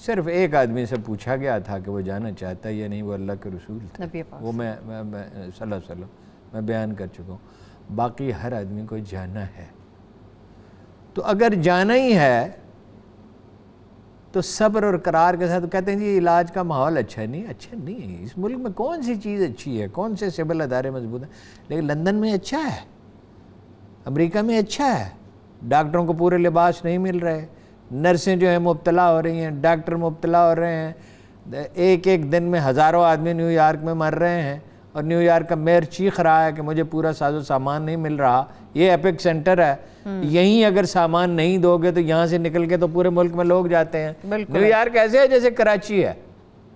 صرف ایک آدمی سے پوچھا گیا تھا کہ وہ جانا چاہتا ہے یا نہیں، وہ اللہ کے رسول تھے، وہ میں صلی اللہ علیہ وسلم میں بیان کر چکا ہوں. باقی ہر آدمی کو جانا ہے. تو اگر جانا ہی ہے تو صبر اور قرار کے ساتھ کہتے ہیں جی علاج کا ماحول اچھا نہیں. اچھا نہیں، اس ملک میں کون سی چیز اچھی ہے، کون سے سول ادارے مضبوط ہیں؟ لیکن لندن میں اچھا ہے، امریکہ میں اچھا ہے. ڈاکٹروں کو پورے لباس نہیں مل رہے، نرسیں جو ہیں مبتلا ہو رہی ہیں، ڈاکٹر مبتلا ہو رہے ہیں، ایک ایک دن میں ہزاروں آدمی نیو یارک میں مر رہے ہیں، اور نیو یارک کا میئر چیخ رہا ہے کہ مجھے پورا ساز و سامان نہیں مل رہا. یہ ایپک سینٹر ہے، یہیں اگر سامان نہیں دو گے تو یہاں سے نکل کے تو پورے ملک میں لوگ جاتے ہیں. نیو یارک ایسے ہے جیسے کراچی ہے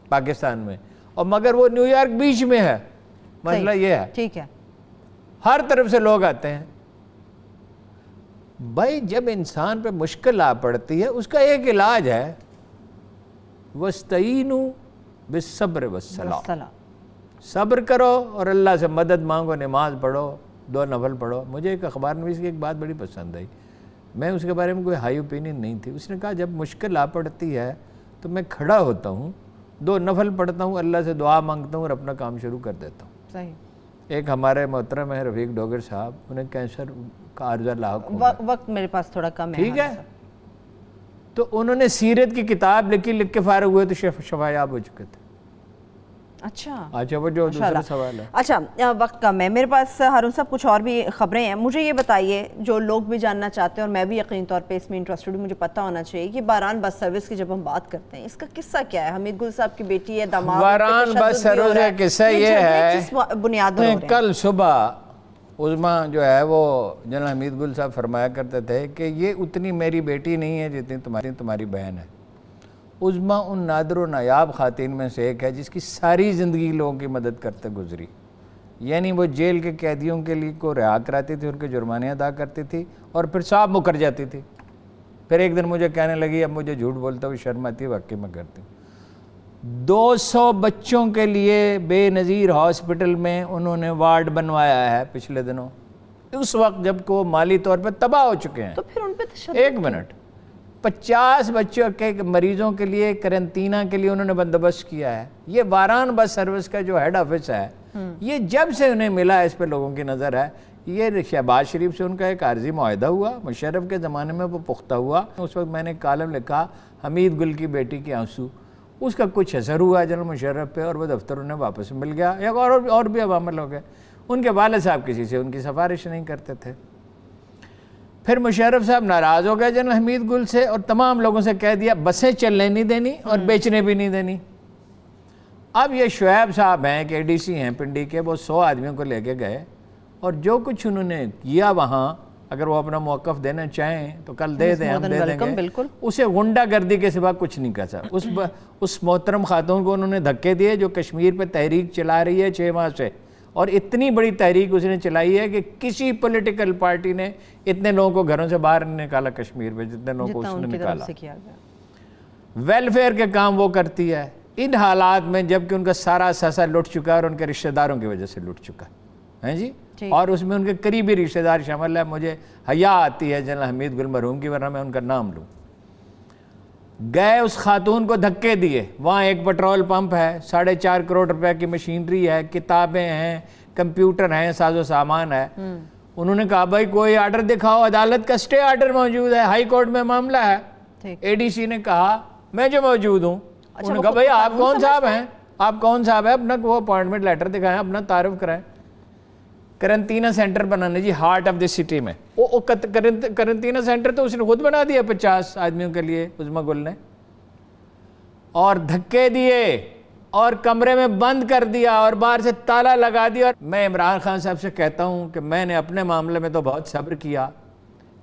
پاکستان میں، اور مگر وہ نیو یارک بیچ میں ہے. مسئلہ یہ ہے ٹھیک ہے، ہر ہر طرف سے لوگ آتے ہیں. بھائی جب انسان پہ مشکل آ پڑتی ہے اس کا ایک علاج ہے، وَاسْتَعِينُوا بِالصَّبْرِ وَالصَّلَاةِ، صبر کرو اور اللہ سے مدد مانگو، نماز پڑھو، 2 نفل پڑھو. مجھے ایک اخبار نویس کی ایک بات بڑی پسند آئی، میں اس کے بارے میں کوئی ہائی اوپینین نہیں تھی. اس نے کہا جب مشکل آ پڑتی ہے تو میں کھڑا ہوتا ہوں، 2 نفل پڑھتا ہوں، اللہ سے دعا مانگتا ہوں اور اپنا کام شروع کر دیتا ہوں. صحیح. ایک ہمارے محترم ہے رفیق ڈوگر صاحب، انہیں کینسر کا عارضہ لاحق ہو گیا. وقت میرے پاس تھوڑا کم ہے. ٹھیک ہے، تو انہوں نے سیرت کی کتاب لکھ کے فارغ ہوئے تو شفایاب ہو چکے تھے. اچھا وہ جو دوسرا سوال ہے. اچھا وقت کم ہے میرے پاس ہارون صاحب، کچھ اور بھی خبریں ہیں. مجھے یہ بتائیے، جو لوگ بھی جاننا چاہتے ہیں اور میں بھی یقینی طور پہ اس میں انٹرسٹڈ ہوں، مجھے پتہ ہونا چاہیے کہ باران بس سروس کی جب ہم بات کرتے ہیں اس کا قصہ کیا ہے؟ حمید گل صاحب کی بیٹی ہے، داماد، باران بس سروس کا قصہ یہ ہے بنیاد پر کل صبح عظما جو ہے وہ جنرل حمید گل صاحب فرمایا کرتے تھے کہ یہ اتنی میری بیٹی نہیں ہے جتنی تمہاری بہن ہے. عظما ان نادر و نایاب خواتین میں سے ایک ہے جس کی ساری زندگی لوگوں کی مدد کرتے گزری. یعنی وہ جیل کے قیدیوں کے لیے کو رہا کراتی تھی، ان کے جرمانے ادا کرتی تھی اور پھر صاحب مکر جاتی تھی. پھر ایک دن مجھے کہنے لگی اب مجھے جھوٹ بولتا ہوئے شرم آتی ہے، واقعی میں کرتی ہوں. 200 بچوں کے لیے بے نظیر ہاسپٹل میں انہوں نے وارڈ بنوایا ہے پچھلے دنوں، اس وقت جب کہ وہ مالی طور پہ تباہ ہو چکے ہیں. تو پھر ان پہ ایک منٹ، 50 بچوں کے مریضوں کے لیے کرنٹینہ کے لیے انہوں نے بندوبست کیا ہے. یہ باران بس سروس کا جو ہیڈ آفس ہے، یہ جب سے انہیں ملا اس پہ لوگوں کی نظر ہے. یہ شہباز شریف سے ان کا ایک عارضی معاہدہ ہوا، مشرف کے زمانے میں وہ پختہ ہوا. اس وقت میں نے کالم لکھا حمید گل کی بیٹی کے آنسو، اس کا کچھ اثر ہوا جنرل مشرف پہ اور وہ دفتر انہیں واپس مل گیا. ایک اور بھی عوامل ہو گئے. ان کے والد صاحب کسی سے ان کی سفارش نہیں کرتے تھے. پھر مشرف صاحب ناراض ہو گئے جنرل حمید گل سے اور تمام لوگوں سے کہہ دیا بسیں چلنے نہیں دینی اور بیچنے بھی نہیں دینی. اب یہ شعیب صاحب ہیں کہ ADC ہیں پنڈی کے، وہ 100 آدمیوں کو لے کے گئے اور جو کچھ انہوں نے کیا وہاں، اگر وہ اپنا موقف دینا چاہیں تو کل دے دیں، ہم دے دیں گے. اسے غنڈہ گردی کے سوا کچھ نہیں کہا. اس محترم خاتون کو انہوں نے دھکے دیے جو کشمیر پہ تحریک چلا رہی ہے 6 ماہ سے، اور اتنی بڑی تحریک اس نے چلائی ہے کہ کسی پولیٹیکل پارٹی نے اتنے لوگوں کو گھروں سے باہر نہیں نکالا کشمیر میں جتنے لوگوں کو اس نے نکالا. ویلفیئر کے کام وہ کرتی ہے ان حالات میں جبکہ ان کا سارا اثاثہ لٹ چکا ہے اور ان کے رشتہ داروں کی وجہ سے لٹ چکا ہے جی. اور اس میں ان کے قریبی رشتہ دار شامل ہے. مجھے حیا آتی ہے جنرل حمید گل مرحوم کی، ورنہ میں ان کا نام لوں. گئے اس خاتون کو دھکے دیے. وہاں ایک پٹرول پمپ ہے، 4.5 کروڑ روپے کی مشینری ہے، کتابیں ہیں، کمپیوٹر ہیں، ساز و سامان ہے. انہوں نے کہا بھائی کوئی آرڈر دکھاؤ. عدالت کا سٹے آرڈر موجود ہے، ہائی کورٹ میں معاملہ ہے. ADC نے کہا میں جو موجود ہوں. انہوں نے کہا بھائی آپ کون صاحب ہیں، آپ کون صاحب ہیں، اپنا وہ اپوائنٹمنٹ لیٹر دکھائیں، اپنا تعارف کرائیں. کرنٹینہ سینٹر بنانے جی ہارٹ آف دی سٹی میں. وہ کرنٹینہ سینٹر تو اس نے خود بنا دیا 50 آدمیوں کے لیے عظما گل نے، اور دھکے دیے اور کمرے میں بند کر دیا اور باہر سے تالا لگا دیا. اور میں عمران خان صاحب سے کہتا ہوں کہ میں نے اپنے معاملے میں تو بہت صبر کیا،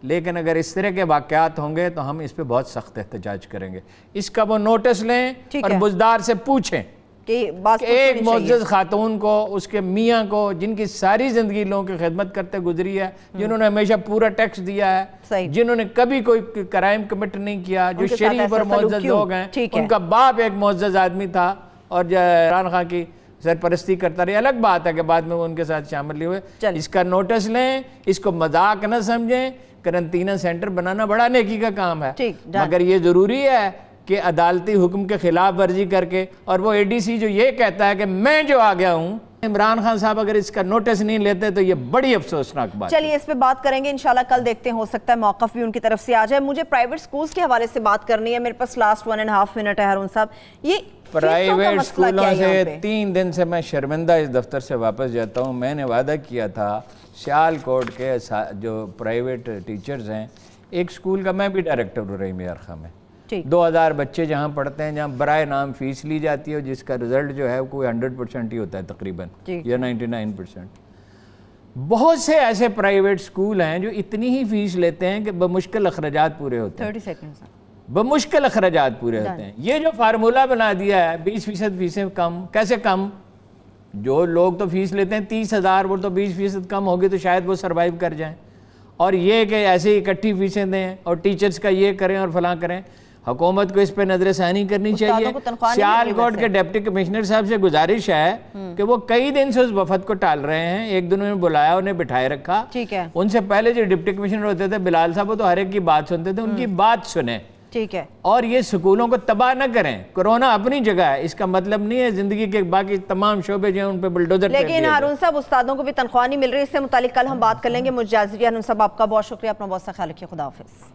لیکن اگر اس طرح کے واقعات ہوں گے تو ہم اس پہ بہت سخت احتجاج کریں گے. اس کا وہ نوٹس لیں اور بزدار سے پوچھیں کہ ایک معزز خاتون کو، اس کے میاں کو، جن کی ساری زندگی لوگوں کی خدمت کرتے گزری ہے، جنہوں نے ہمیشہ پورا ٹیکس دیا ہے، جنہوں نے کبھی کوئی کرائم کمٹ نہیں کیا، جو شریف اور معزز لوگ ہیں. ان کا باپ ایک معزز آدمی تھا اور عمران خان کی سرپرستی کرتا رہی. الگ بات ہے کہ بعد میں وہ ان کے ساتھ شامل نہیں ہوئے. اس کا نوٹس لیں، اس کو مذاق نہ سمجھیں. کرنٹینہ سینٹر بنانا بڑا نیکی کا کام ہے، مگر یہ ضروری ہے کہ عدالتی حکم کے خلاف ورزی کر کے. اور وہ ADC جو یہ کہتا ہے کہ میں جو آ گیا ہوں، عمران خان صاحب اگر اس کا نوٹس نہیں لیتے تو یہ بڑی افسوسناک بات. چلیے اس پہ بات کریں گے انشاءاللہ، کل دیکھتے ہیں، ہو سکتا ہے موقف بھی ان کی طرف سے آ جائے. مجھے پرائیویٹ سکولز کے حوالے سے بات کرنی ہے، میرے پاس لاسٹ 1.5 منٹ ہے ہارون صاحب. یہ پرائیویٹ سکولوں سے 3 دن سے میں شرمندہ اس دفتر سے واپس جاتا ہوں. میں نے وعدہ کیا تھا سیال کوٹ کے جو پرائیویٹ ٹیچرز ہیں، ایک سکول کا میں بھی ڈائریکٹر ہوں رحیم یار خان میں، 2000 بچے جہاں پڑھتے ہیں، جہاں برائے نام فیس لی جاتی ہے اور جس کا رزلٹ جو ہے کوئی 100% ہی ہوتا ہے تقریباً یا 99%۔ بہت سے ایسے پرائیویٹ سکول ہیں جو اتنی ہی فیس لیتے ہیں کہ بمشکل اخراجات پورے ہوتے ہیں، بمشکل اخراجات پورے ہوتے ہیں۔ یہ جو فارمولہ بنا دیا ہے 20% فیسیں کم، کیسے کم؟ جو لوگ تو فیس لیتے ہیں 30,000، وہ تو 20% کم ہوگی تو شاید وہ سروائیو کر جائیں، اور یہ کہ ایسے اکٹھی فیسیں دیں اور ٹیچرز کا یہ کریں اور فلاں کریں۔ حکومت کو اس پہ نظر ثانی کرنی چاہیے۔ سیالکوٹ کے ڈپٹی کمشنر صاحب سے گزارش ہے کہ وہ کئی دن سے اس وفد کو ٹال رہے ہیں، ایک دن انہوں نے بلایا، انہیں بٹھائے رکھا۔ ان سے پہلے جو ڈپٹی کمشنر ہوتے تھے بلال صاحب، وہ تو ہر ایک کی بات سنتے تھے، ان کی بات سنیں اور یہ سکولوں کو تباہ نہ کریں۔ کرونا اپنی جگہ ہے، اس کا مطلب نہیں ہے زندگی کے باقی تمام شعبے جو ہیں ان پہ بلڈوزر۔ لیکن ہارون صاحب استادوں کو بھی تنخواہ نہیں مل رہی، اس سے متعلق کل ہم بات کر لیں گے۔ مجھے اجازت دیجیے ہارون صاحب، آپ کا بہت شکریہ، اپنا بہت سا خیال رکھیے، خدا حافظ۔